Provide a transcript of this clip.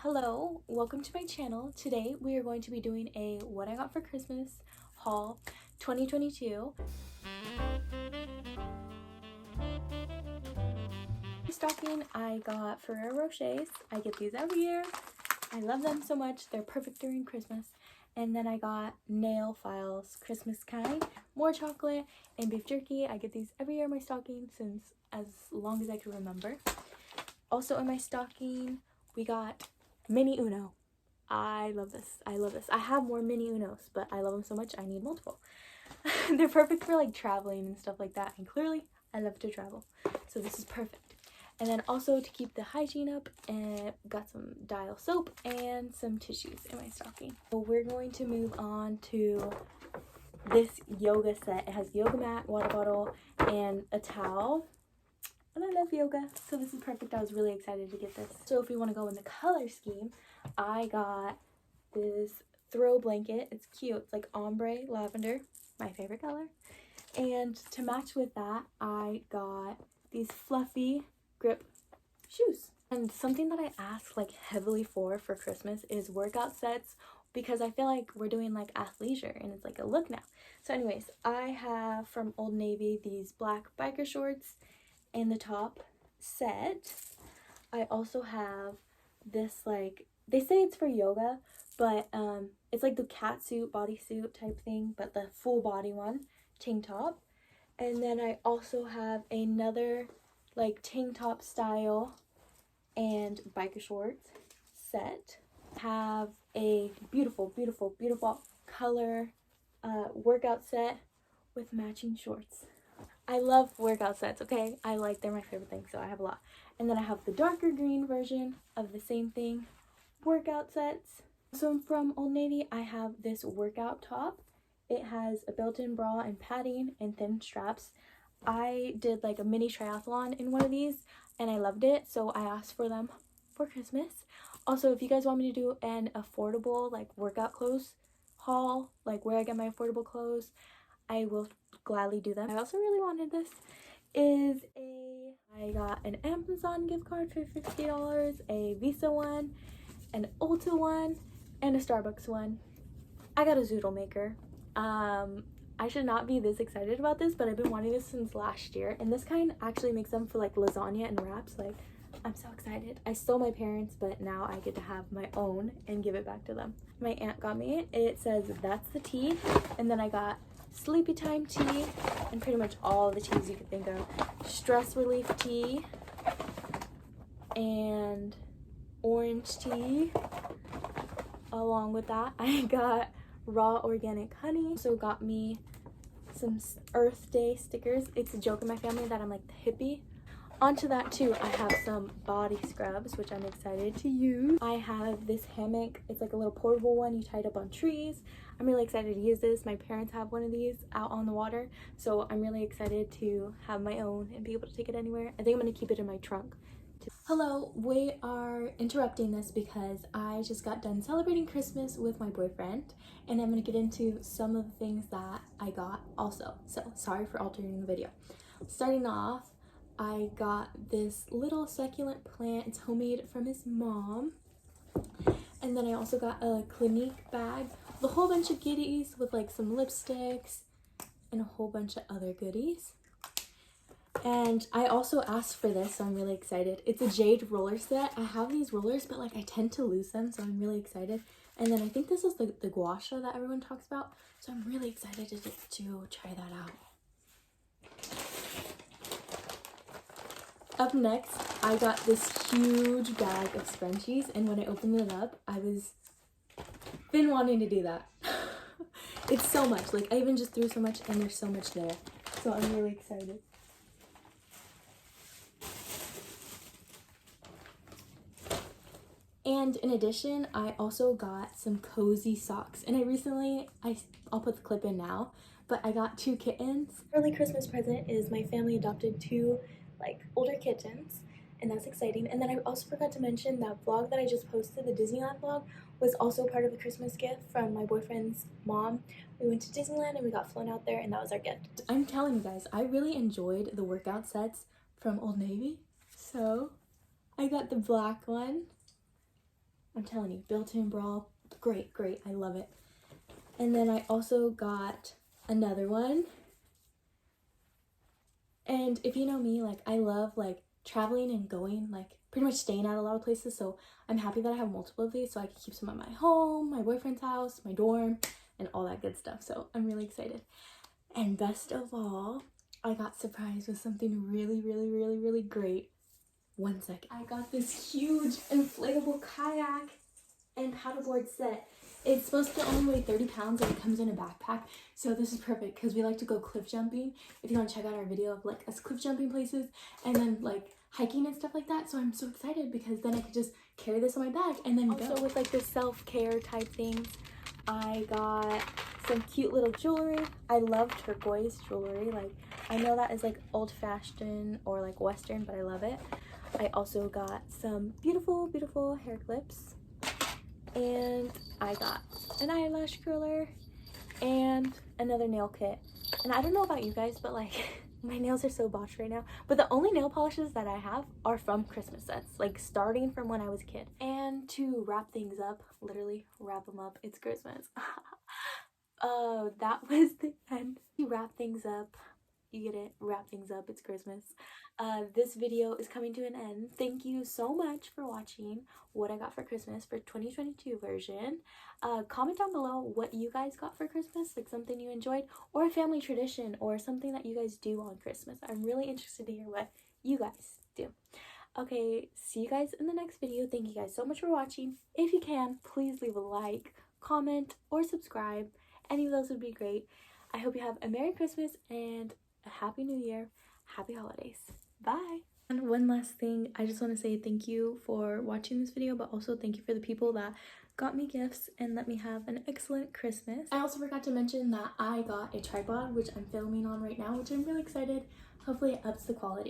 Hello, welcome to my channel. Today we are going to be doing a what I got for Christmas haul 2022. Stocking, I got Ferrero Rochers. I get these every year. I love them so much. They're perfect during Christmas. And then I got nail files, Christmas kind, more chocolate and beef jerky. I get these every year in my stocking since as long as I can remember. Also in my stocking, we got Mini Uno. I love this. I love this. I have more Mini Unos, but I love them so much I need multiple. They're perfect for like traveling and stuff like that. And clearly, I love to travel. So this is perfect. And then also to keep the hygiene up, and got some Dial soap and some tissues in my stocking. So we're going to move on to this yoga set. It has yoga mat, water bottle, and a towel. And I love yoga, so this is perfect. I was really excited to get this. So if you want to go in the color scheme, I got this throw blanket. It's cute. It's like ombre lavender, my favorite color. And to match with that, I got these fluffy grip shoes. And something that I ask like heavily for Christmas is workout sets, because I feel like we're doing like athleisure and it's like a look now. So anyways, I have from Old Navy these black biker shorts and the top set. I also have this, like, they say it's for yoga, but it's like the catsuit bodysuit type thing, but the full body one, tank top. And then I also have another like tank top style and biker shorts set. Have a beautiful color workout set with matching shorts. I love workout sets, okay? They're my favorite thing, so I have a lot. And then I have the darker green version of the same thing, workout sets. So from Old Navy, I have this workout top. It has a built-in bra and padding and thin straps. I did like a mini triathlon in one of these and I loved it, so I asked for them for Christmas. Also, if you guys want me to do an affordable like workout clothes haul, like where I get my affordable clothes, I will gladly do them. I also really wanted this. I got an Amazon gift card for $50, a Visa one, an Ulta one, and a Starbucks one. I got a zoodle maker. I should not be this excited about this, but I've been wanting this since last year, and this kind actually makes them for like lasagna and wraps. Like, I'm so excited. I stole my parents, but now I get to have my own and give it back to them. My aunt got me it. It says that's the tea, and then I got sleepy time tea and pretty much all the teas you could think of. Stress relief tea and orange tea. Along with that, I got raw organic honey. Also got me some Earth Day stickers. It's a joke in my family that I'm like the hippie. Onto that too, I have some body scrubs, which I'm excited to use. I have this hammock. It's like a little portable one you tied up on trees. I'm really excited to use this. My parents have one of these out on the water, so I'm really excited to have my own and be able to take it anywhere. I think I'm going to keep it in my trunk. Hello, we are interrupting this because I just got done celebrating Christmas with my boyfriend, and I'm going to get into some of the things that I got also. So sorry for altering the video. Starting off, I got this little succulent plant. It's homemade from his mom. And then I also got a Clinique bag with a whole bunch of goodies, with like some lipsticks and a whole bunch of other goodies. And I also asked for this, so I'm really excited. It's a jade roller set. I have these rollers, but like I tend to lose them, so I'm really excited. And then I think this is the gua sha that everyone talks about, so I'm really excited to try that out. Up next, I got this huge bag of scrunchies, and when I opened it up, been wanting to do that. It's so much. Like, I even just threw so much, and there's so much there. So I'm really excited. And in addition, I also got some cozy socks. And I'll put the clip in now, but I got 2 kittens. Early Christmas present is my family adopted 2 like older kittens, and that's exciting. And then I also forgot to mention that vlog that I just posted, the Disneyland vlog, was also part of the Christmas gift from my boyfriend's mom. We went to Disneyland and we got flown out there, and that was our gift. I'm telling you guys, I really enjoyed the workout sets from Old Navy. So I got the black one I'm telling you, built-in bra, great, great. I love it. And then I also got another one. And if you know me, like I love like traveling and going, like pretty much staying at a lot of places. So I'm happy that I have multiple of these so I can keep some at my home, my boyfriend's house, my dorm, and all that good stuff. So I'm really excited. And best of all, I got surprised with something really, really, really, really great. One second. I got this huge inflatable kayak and paddleboard set. It's supposed to only weigh 30 pounds and it comes in a backpack. So this is perfect because we like to go cliff jumping. If you want to check out our video of like us cliff jumping places and then like hiking and stuff like that. So I'm so excited because then I could just carry this on my bag and then also go. With like the self-care type things, I got some cute little jewelry. I love turquoise jewelry. Like I know that is like old-fashioned or like Western, but I love it. I also got some beautiful, beautiful hair clips. And I got an eyelash curler and another nail kit. And I don't know about you guys, but like my nails are so botched right now. But the only nail polishes that I have are from Christmas sets, like starting from when I was a kid. And to wrap things up, literally wrap them up, it's Christmas. Oh, that was the end. To wrap things up, you get it, wrap things up, it's Christmas. This video is coming to an end. Thank you so much for watching what I got for Christmas for 2022 version. Comment down below what you guys got for Christmas, like something you enjoyed, or a family tradition, or something that you guys do on Christmas. I'm really interested to hear what you guys do. Okay, see you guys in the next video. Thank you guys so much for watching. If you can, please leave a like, comment, or subscribe. Any of those would be great. I hope you have a Merry Christmas and a Happy New Year. Happy holidays. Bye. And one last thing, I just want to say thank you for watching this video, but also thank you for the people that got me gifts and let me have an excellent Christmas. I also forgot to mention that I got a tripod, which I'm filming on right now, which I'm really excited. Hopefully it ups the quality.